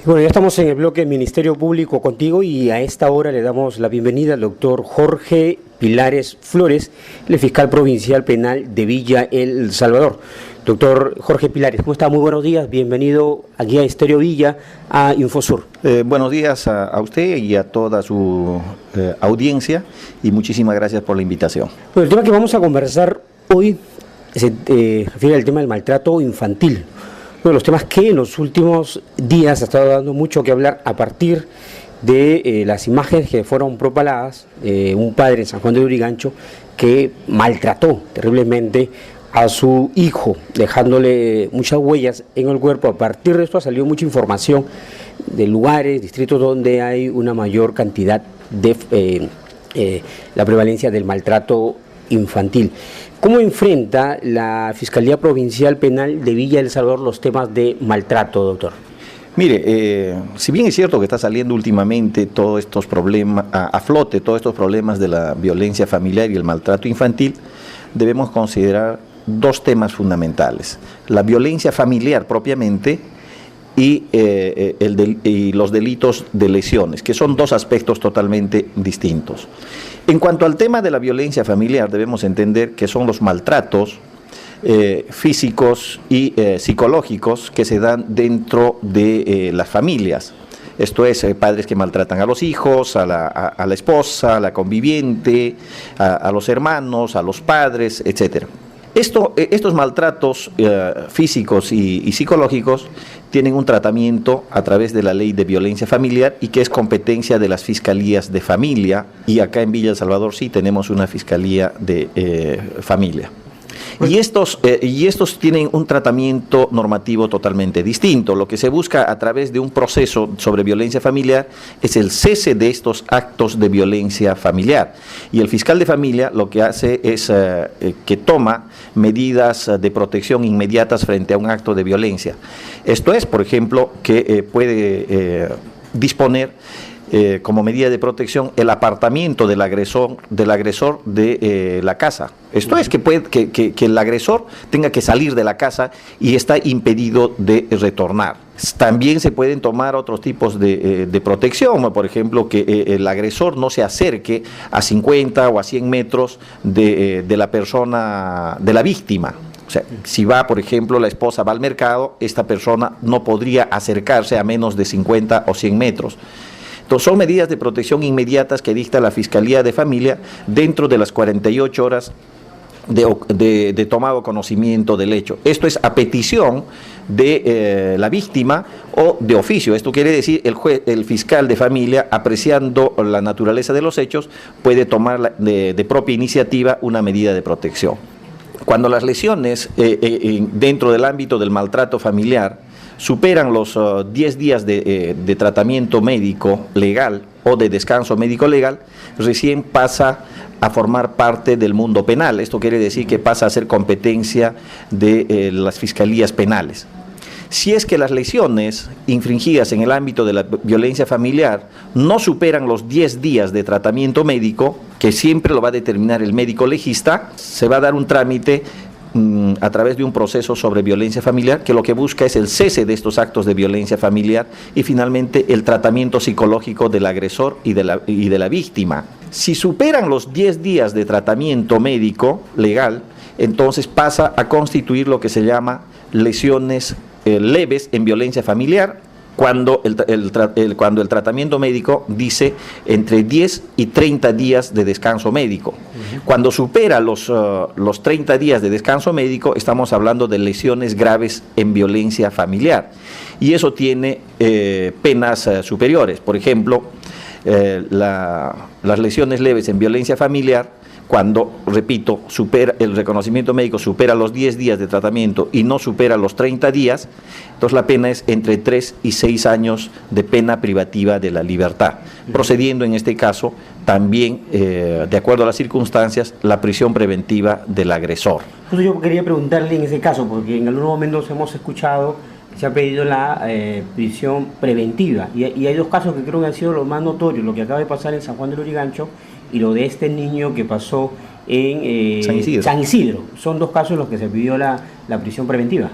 Bueno, ya estamos en el bloque Ministerio Público contigo y a esta hora le damos la bienvenida al doctor Jorge Pilares Flores, el fiscal provincial penal de Villa El Salvador. Doctor Jorge Pilares, ¿cómo está? Muy buenos días, bienvenido aquí a Estéreo Villa, a Infosur. Buenos días a usted y a toda su audiencia y muchísimas gracias por la invitación. Bueno, el tema que vamos a conversar hoy se refiere al tema del maltrato infantil. Uno de los temas que en los últimos días ha estado dando mucho que hablar a partir de las imágenes que fueron propaladas, un padre en San Juan de Lurigancho que maltrató terriblemente a su hijo, dejándole muchas huellas en el cuerpo. A partir de esto ha salido mucha información de lugares, distritos donde hay una mayor cantidad de la prevalencia del maltrato infantil. ¿Cómo enfrenta la Fiscalía Provincial Penal de Villa El Salvador los temas de maltrato, doctor? Mire, si bien es cierto que está saliendo últimamente todos estos problemas, a flote todos estos problemas de la violencia familiar y el maltrato infantil, debemos considerar dos temas fundamentales: la violencia familiar propiamente y los delitos de lesiones, que son dos aspectos totalmente distintos. En cuanto al tema de la violencia familiar, debemos entender que son los maltratos físicos y psicológicos que se dan dentro de las familias. Esto es, padres que maltratan a los hijos, a la esposa, a la conviviente, a los hermanos, a los padres, etcétera. Estos maltratos físicos y psicológicos tienen un tratamiento a través de la ley de violencia familiar y que es competencia de las fiscalías de familia, y acá en Villa El Salvador sí tenemos una fiscalía de familia. Y estos tienen un tratamiento normativo totalmente distinto. Lo que se busca a través de un proceso sobre violencia familiar es el cese de estos actos de violencia familiar. Y el fiscal de familia lo que hace es que toma medidas de protección inmediatas frente a un acto de violencia. Esto es, por ejemplo, que puede disponer como medida de protección el apartamiento del agresor de la casa. Esto es que el agresor tenga que salir de la casa y está impedido de retornar. También se pueden tomar otros tipos de protección, por ejemplo, que el agresor no se acerque a 50 o a 100 metros de la persona, de la víctima. O sea, si va, por ejemplo, la esposa va al mercado, esta persona no podría acercarse a menos de 50 o 100 metros. Entonces, son medidas de protección inmediatas que dicta la Fiscalía de Familia dentro de las 48 horas de tomado conocimiento del hecho. Esto es a petición de la víctima o de oficio. Esto quiere decir el fiscal de familia, apreciando la naturaleza de los hechos, puede tomar de propia iniciativa una medida de protección. Cuando las lesiones dentro del ámbito del maltrato familiar superan los 10 días de tratamiento médico legal o de descanso médico legal, recién pasa a formar parte del mundo penal. Esto quiere decir que pasa a ser competencia de las fiscalías penales. Si es que las lesiones infringidas en el ámbito de la violencia familiar no superan los 10 días de tratamiento médico, que siempre lo va a determinar el médico legista, se va a dar un trámite a través de un proceso sobre violencia familiar que lo que busca es el cese de estos actos de violencia familiar y finalmente el tratamiento psicológico del agresor y de la víctima. Si superan los 10 días de tratamiento médico legal, entonces pasa a constituir lo que se llama lesiones leves en violencia familiar, cuando el tratamiento médico dice entre 10 y 30 días de descanso médico. Cuando supera los 30 días de descanso médico, estamos hablando de lesiones graves en violencia familiar. Y eso tiene penas superiores. Por ejemplo, las lesiones leves en violencia familiar, cuando, repito, el reconocimiento médico supera los 10 días de tratamiento y no supera los 30 días, entonces la pena es entre 3 y 6 años de pena privativa de la libertad, procediendo en este caso también, de acuerdo a las circunstancias, la prisión preventiva del agresor. Entonces yo quería preguntarle en ese caso, porque en algunos momentos hemos escuchado que se ha pedido la prisión preventiva, y hay dos casos que creo que han sido los más notorios, lo que acaba de pasar en San Juan de Lurigancho y lo de este niño que pasó en San Isidro. Son dos casos en los que se pidió la prisión preventiva.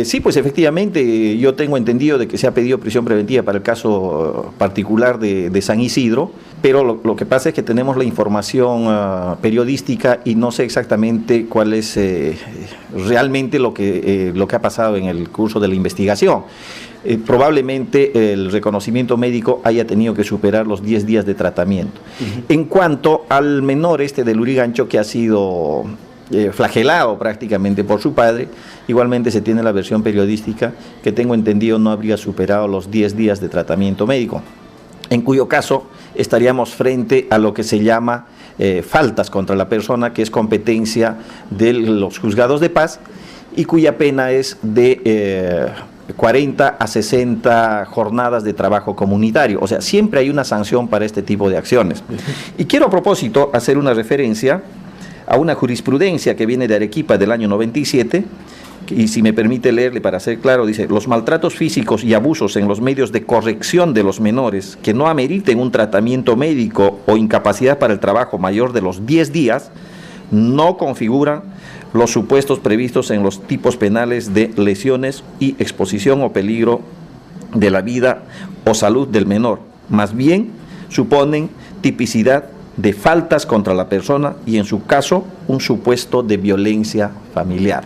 Sí, pues efectivamente yo tengo entendido de que se ha pedido prisión preventiva para el caso particular de San Isidro, pero lo que pasa es que tenemos la información periodística y no sé exactamente cuál es realmente lo que ha pasado en el curso de la investigación. Probablemente el reconocimiento médico haya tenido que superar los 10 días de tratamiento. En cuanto al menor de Lurigancho, que ha sido flagelado prácticamente por su padre, igualmente se tiene la versión periodística que tengo entendido no habría superado los 10 días de tratamiento médico, en cuyo caso estaríamos frente a lo que se llama faltas contra la persona, que es competencia de los juzgados de paz y cuya pena es de 40 a 60 jornadas de trabajo comunitario. O sea, siempre hay una sanción para este tipo de acciones. Y quiero a propósito hacer una referencia a una jurisprudencia que viene de Arequipa del año 97, y si me permite leerle para ser claro, dice: los maltratos físicos y abusos en los medios de corrección de los menores que no ameriten un tratamiento médico o incapacidad para el trabajo mayor de los 10 días no configuran los supuestos previstos en los tipos penales de lesiones y exposición o peligro de la vida o salud del menor, más bien suponen tipicidad de faltas contra la persona y en su caso un supuesto de violencia familiar.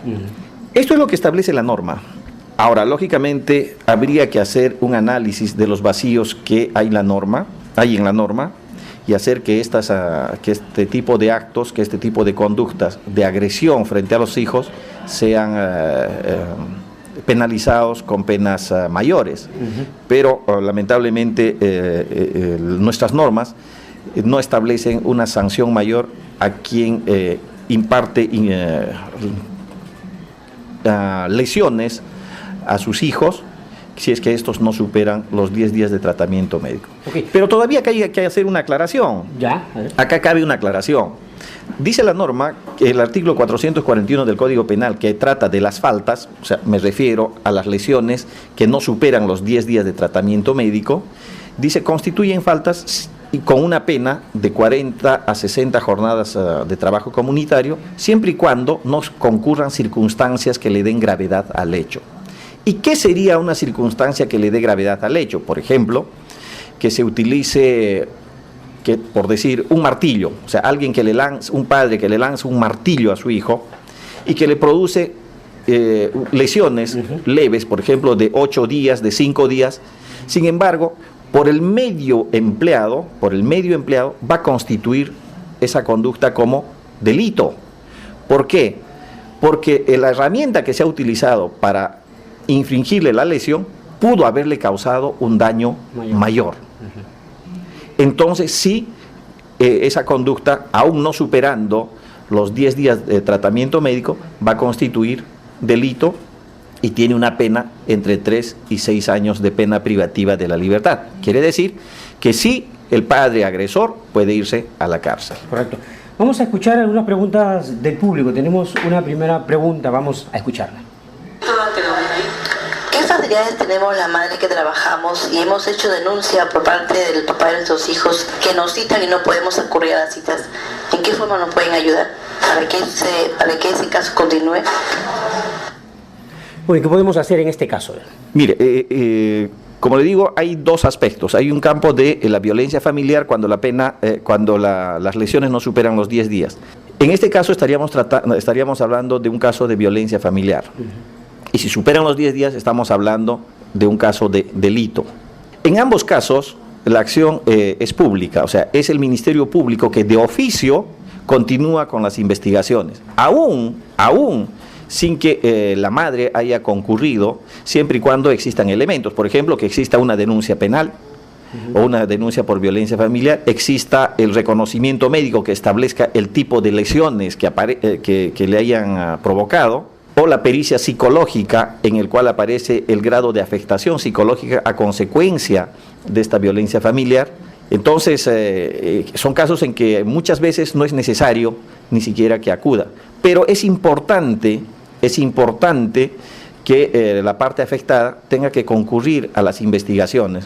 Esto es lo que establece la norma. Ahora, lógicamente, habría que hacer un análisis de los vacíos que hay en la norma, y hacer que este tipo de actos, que este tipo de conductas de agresión frente a los hijos sean penalizados con penas mayores. Pero lamentablemente nuestras normas no establecen una sanción mayor a quien imparte lesiones a sus hijos, si es que estos no superan los 10 días de tratamiento médico. Pero todavía hay que hacer una aclaración. Acá cabe una aclaración. Dice la norma que el artículo 441 del Código Penal, que trata de las faltas, o sea, me refiero a las lesiones que no superan los 10 días de tratamiento médico, dice: constituyen faltas y con una pena de 40 a 60 jornadas de trabajo comunitario, siempre y cuando no concurran circunstancias que le den gravedad al hecho. ¿Y qué sería una circunstancia que le dé gravedad al hecho? Por ejemplo, que se utilice, por decir, un martillo, o sea, un padre que le lanza un martillo a su hijo y que le produce lesiones leves, por ejemplo, de 8 días, de 5 días, sin embargo, por el medio empleado va a constituir esa conducta como delito. ¿Por qué? Porque la herramienta que se ha utilizado para infringirle la lesión pudo haberle causado un daño mayor. Entonces sí, esa conducta, aún no superando los 10 días de tratamiento médico, va a constituir delito y tiene una pena entre 3 y 6 años de pena privativa de la libertad. Quiere decir que sí, el padre agresor puede irse a la cárcel. Correcto. Vamos a escuchar algunas preguntas del público. Tenemos una primera pregunta, vamos a escucharla. ¿Qué facilidades tenemos la madre que trabajamos y hemos hecho denuncia por parte del papá de nuestros hijos que nos citan y no podemos acudir a las citas? ¿En qué forma nos pueden ayudar para que ese caso continúe? Bueno, ¿qué podemos hacer en este caso? Mire, como le digo, hay dos aspectos. Hay un campo de la violencia familiar cuando las lesiones no superan los 10 días. En este caso estaríamos hablando de un caso de violencia familiar. Y si superan los 10 días, estamos hablando de un caso de delito. En ambos casos, la acción es pública, o sea, es el Ministerio Público que de oficio continúa con las investigaciones. Aún sin que la madre haya concurrido, siempre y cuando existan elementos. Por ejemplo, que exista una denuncia penal o una denuncia por violencia familiar, exista el reconocimiento médico que establezca el tipo de lesiones que le hayan provocado, o la pericia psicológica en el cual aparece el grado de afectación psicológica a consecuencia de esta violencia familiar. Entonces, son casos en que muchas veces no es necesario ni siquiera que acuda. Pero es importante que la parte afectada tenga que concurrir a las investigaciones.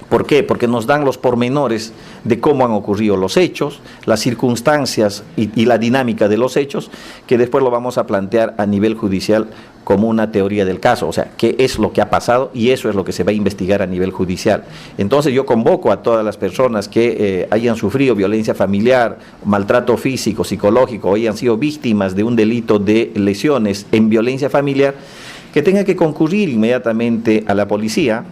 ¿Por qué? Porque nos dan los pormenores de cómo han ocurrido los hechos, las circunstancias y la dinámica de los hechos, que después lo vamos a plantear a nivel judicial como una teoría del caso, o sea, qué es lo que ha pasado y eso es lo que se va a investigar a nivel judicial. Entonces yo convoco a todas las personas que hayan sufrido violencia familiar, maltrato físico, psicológico, o hayan sido víctimas de un delito de lesiones en violencia familiar, que tengan que concurrir inmediatamente a la policía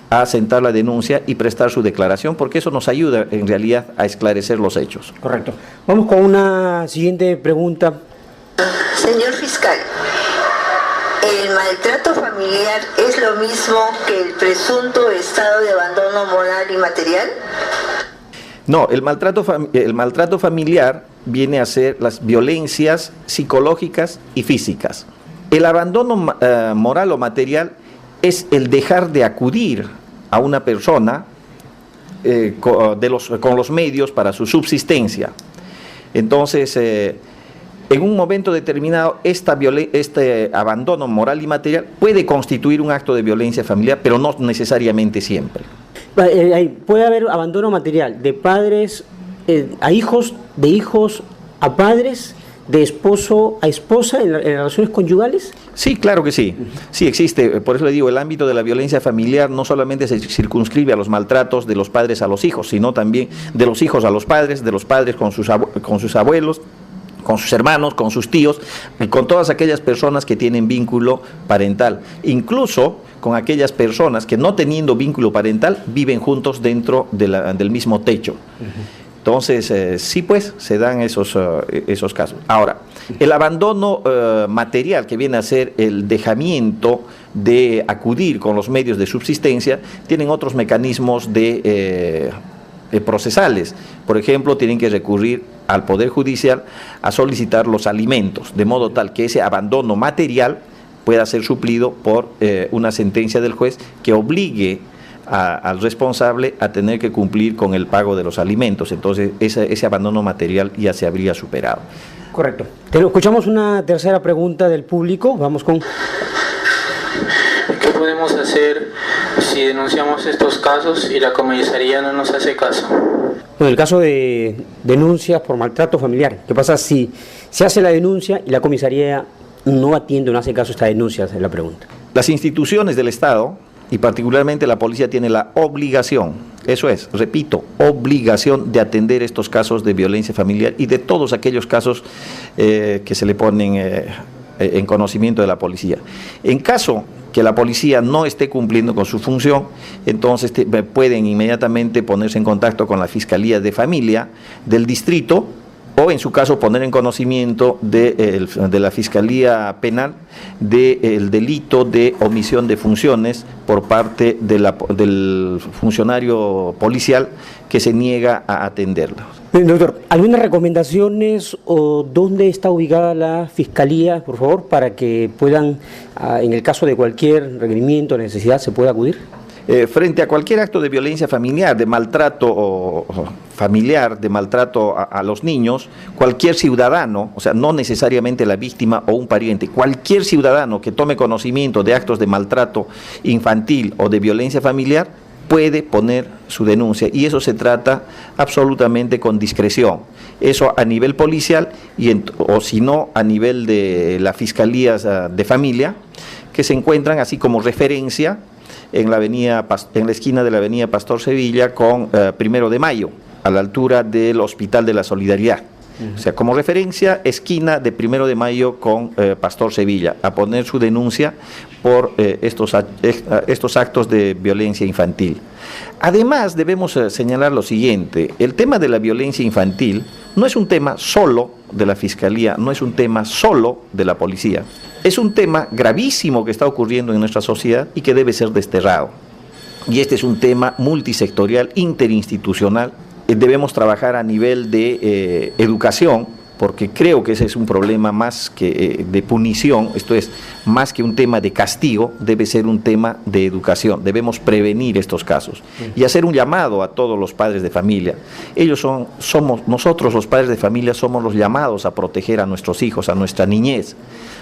a sentar la denuncia y prestar su declaración, porque eso nos ayuda en realidad a esclarecer los hechos. Correcto. Vamos con una siguiente pregunta. Señor fiscal, ¿el maltrato familiar es lo mismo que el presunto estado de abandono moral y material? No, el maltrato familiar viene a ser las violencias psicológicas y físicas. El abandono moral o material es el dejar de acudir a una persona con los medios para su subsistencia. Entonces, en un momento determinado, este abandono moral y material puede constituir un acto de violencia familiar, pero no necesariamente siempre. Puede haber abandono material de padres a hijos, de hijos a padres, de esposo a esposa en relaciones conyugales. Sí, claro que sí. Sí existe. Por eso le digo, el ámbito de la violencia familiar no solamente se circunscribe a los maltratos de los padres a los hijos, sino también de los hijos a los padres, de los padres con sus abuelos, con sus hermanos, con sus tíos, y con todas aquellas personas que tienen vínculo parental, incluso con aquellas personas que, no teniendo vínculo parental, viven juntos dentro del mismo techo. Entonces, sí, pues, se dan esos casos. Ahora, el abandono material, que viene a ser el dejamiento de acudir con los medios de subsistencia, tienen otros mecanismos procesales. Por ejemplo, tienen que recurrir al Poder Judicial a solicitar los alimentos, de modo tal que ese abandono material pueda ser suplido por una sentencia del juez que obligue al responsable a tener que cumplir con el pago de los alimentos. Entonces ese abandono material ya se habría superado. Correcto. Escuchamos una tercera pregunta del público. Vamos con... ¿Qué podemos hacer si denunciamos estos casos y la comisaría no nos hace caso? Bueno, el caso de denuncias por maltrato familiar, ¿qué pasa si se hace la denuncia y la comisaría no atiende o no hace caso a esta denuncia? Es la pregunta. Las instituciones del Estado, y particularmente la policía, tiene la obligación, eso es, repito, obligación de atender estos casos de violencia familiar y de todos aquellos casos que se le ponen en conocimiento de la policía. En caso que la policía no esté cumpliendo con su función, entonces pueden inmediatamente ponerse en contacto con la Fiscalía de Familia del distrito, o en su caso poner en conocimiento de la Fiscalía Penal del delito de omisión de funciones por parte del funcionario policial que se niega a atenderlo. Doctor, ¿algunas recomendaciones o dónde está ubicada la Fiscalía, por favor, para que puedan, en el caso de cualquier requerimiento o necesidad, se pueda acudir? Frente a cualquier acto de violencia familiar, de maltrato familiar, de maltrato a los niños, cualquier ciudadano, o sea, no necesariamente la víctima o un pariente, cualquier ciudadano que tome conocimiento de actos de maltrato infantil o de violencia familiar, puede poner su denuncia, y eso se trata absolutamente con discreción. Eso a nivel policial o si no a nivel de las Fiscalías de Familia, que se encuentran así como referencia en la esquina de la avenida Pastor Sevilla con 1 de Mayo, a la altura del Hospital de la Solidaridad. O sea, como referencia, esquina de 1 de Mayo con Pastor Sevilla, a poner su denuncia por estos actos de violencia infantil. Además, debemos señalar lo siguiente: el tema de la violencia infantil no es un tema solo de la Fiscalía, no es un tema solo de la policía. Es un tema gravísimo que está ocurriendo en nuestra sociedad y que debe ser desterrado. Y este es un tema multisectorial, interinstitucional. Debemos trabajar a nivel de educación, porque creo que ese es un problema más que de punición, esto es, más que un tema de castigo, debe ser un tema de educación. Debemos prevenir estos casos y hacer un llamado a todos los padres de familia. Nosotros los padres de familia somos los llamados a proteger a nuestros hijos, a nuestra niñez.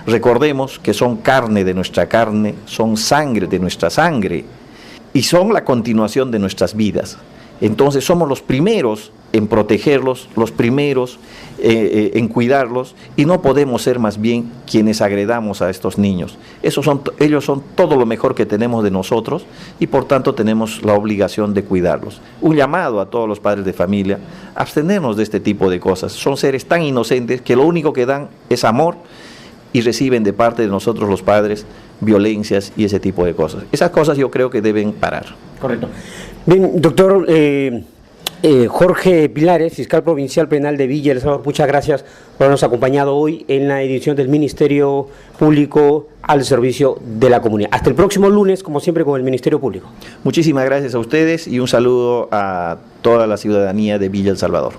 Recordemos que son carne de nuestra carne, son sangre de nuestra sangre y son la continuación de nuestras vidas. Entonces somos los primeros en protegerlos, los primeros en cuidarlos, y no podemos ser más bien quienes agredamos a estos niños. Ellos son todo lo mejor que tenemos de nosotros y por tanto tenemos la obligación de cuidarlos. Un llamado a todos los padres de familia, abstenernos de este tipo de cosas. Son seres tan inocentes que lo único que dan es amor y reciben de parte de nosotros los padres violencias y ese tipo de cosas. Esas cosas yo creo que deben parar. Correcto. Bien, doctor Jorge Pilares, fiscal provincial penal de Villa El Salvador, muchas gracias por habernos acompañado hoy en la edición del Ministerio Público al servicio de la comunidad. Hasta el próximo lunes, como siempre, con el Ministerio Público. Muchísimas gracias a ustedes y un saludo a toda la ciudadanía de Villa El Salvador.